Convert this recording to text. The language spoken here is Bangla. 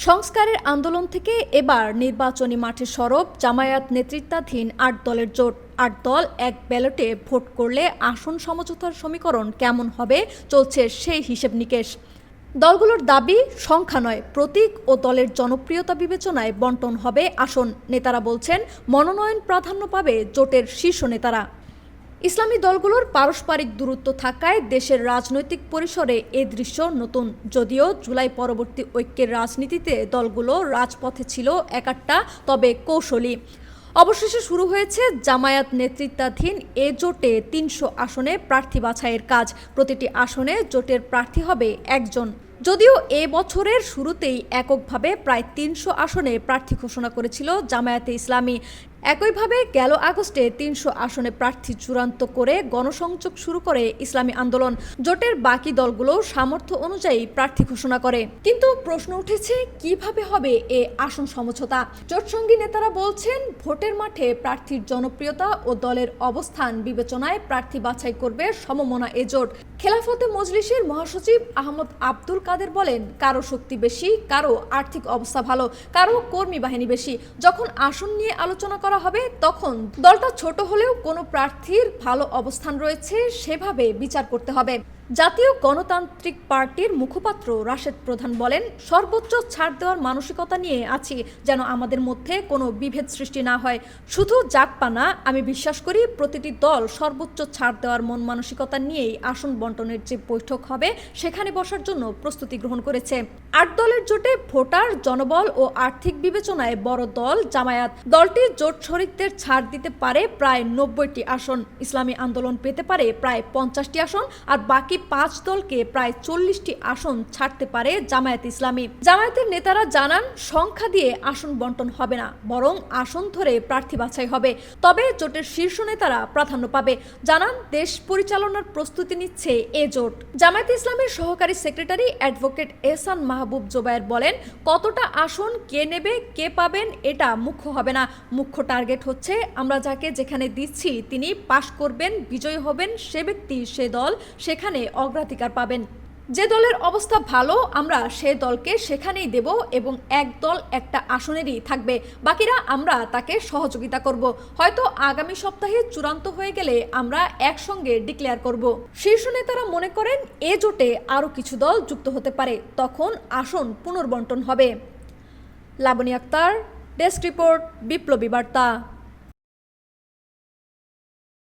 সংস্কারের আন্দোলন থেকে এবার নির্বাচনী মাঠে সরব জামায়াত নেতৃত্বাধীন ৮ দলের জোট। ৮ দল এক ব্যালটে ভোট করলে আসন সমঝোতার সমীকরণ কেমন হবে চলছে সেই হিসেব নিকেশ। দলগুলোর দাবি সংখ্যা নয়, প্রতীক ও দলের জনপ্রিয়তা বিবেচনায় বন্টন হবে আসন। নেতারা বলছেন মনোনয়ন প্রাধান্য পাবে জোটের শীর্ষ নেতারা। ইসলামী দলগুলোর পারস্পরিক দূরত্ব থাকায় দেশের রাজনৈতিক পরিসরে এ দৃশ্য নতুন। যদিও জুলাই পরবর্তী ঐক্যের রাজনীতিতে দলগুলো রাজপথে ছিল একাট্টা, তবে কৌশলী। অবশেষে শুরু হয়েছে জামায়াত নেতৃত্বাধীন এ জোটে ৩০০ আসনে প্রার্থী বাছাইয়ের কাজ। প্রতিটি আসনে জোটের প্রার্থী হবে একজন। যদিও এ বছরের শুরুতেই এককভাবে প্রায় ৩০০ আসনে প্রার্থী ঘোষণা করেছিল জামায়াতে ইসলামী। একইভাবে গেল আগস্টে ৩০০ আসনে প্রার্থী চূড়ান্ত করে গণসংযোগ শুরু করে ইসলামী আন্দোলন। জোটের বাকি দলগুলো সামর্থ্য অনুযায়ী প্রার্থী ঘোষণা করে। কিন্তু প্রশ্ন উঠেছে, কিভাবে হবে এ আসন সমঝোতা? জোটসঙ্গী নেতারা বলছেন ভোটের মাঠে প্রার্থীর জনপ্রিয়তা ও দলের অবস্থান বিবেচনায় প্রার্থী বাছাই করবে সমমনা এ জোট। খেলাফতে মজলিসের মহাসচিব আহমদ আব্দুল কাদের বলেন, কারো শক্তি বেশি, কারো আর্থিক অবস্থা ভালো, কারো কর্মী বাহিনী বেশি। যখন আসন নিয়ে আলোচনা করা হবে তখন দলটা ছোট হলেও কোনো প্রার্থীর ভালো অবস্থান রয়েছে সেভাবে বিচার করতে হবে। জাতীয় গণতান্ত্রিক পার্টির মুখপাত্র রাশেদ প্রধান বলেন, সর্বোচ্চ ছাড় দেওয়ার মানসিকতা নিয়ে আছি, যেন আমাদের মধ্যে কোনো বিভেদ সৃষ্টি না হয়। শুধু জাকপা না, আমি বিশ্বাস করি প্রতিটি দল সর্বোচ্চ ছাড় দেওয়ার মন মানসিকতা নিয়েই আসন বন্টনের যে বৈঠক হবে সেখানে বসার জন্য প্রস্তুতি গ্রহণ করেছে। ৮ দলের জোটে ভোটার, জনবল ও আর্থিক বিবেচনায় বড় দল জামায়াত। দলটি জোট শরিকদের ছাড় দিতে পারে প্রায় ৯০টি আসন, ইসলামী আন্দোলন পেতে পারে প্রায় ৫০টি আসন, আর বাকি ৫ দলকে প্রায় ৪০টি আসন ছাড়তে পারে জামায়াত ইসলামী। জামায়াতের নেতারা জানান, সংখ্যা দিয়ে আসন বন্টন হবে না, বরং আসন ধরে প্রার্থী বাছাই হবে। তবে জোটের শীর্ষ নেতারা প্রাধান্য পাবে। জানান, দেশ পরিচালনার প্রস্তুতি নিচ্ছে এ জোট। জামায়াত ইসলামের সহকারী সেক্রেটারি অ্যাডভোকেট এহসান মাহবুব জোবায়ের বলেন, কতটা আসন কে নেবে, কে পাবেন এটা মুখ্য হবে না। মুখ্য টার্গেট হচ্ছে আমরা যাকে যেখানে দিচ্ছি তিনি পাশ করবেন, বিজয়ী হবেন, সে ব্যক্তি, সে দল সেখানে অগ্রাধিকার পাবেন। যে দলের অবস্থা ভালো আমরা সে দলকে সেখানেই দেব এবং এক দল একটা আসনেরই থাকবে, বাকিরা আমরা তাকে সহযোগিতা করব। হয়তো আগামী সপ্তাহে চূড়ান্ত হয়ে গেলে আমরা একসঙ্গে ডিক্লেয়ার করব। শীর্ষ নেতারা মনে করেন এ জোটে আরও কিছু দল যুক্ত হতে পারে, তখন আসন পুনর্বন্টন হবে। লাবনী আক্তার, ডেস্ক রিপোর্ট, বিপ্লবী বার্তা।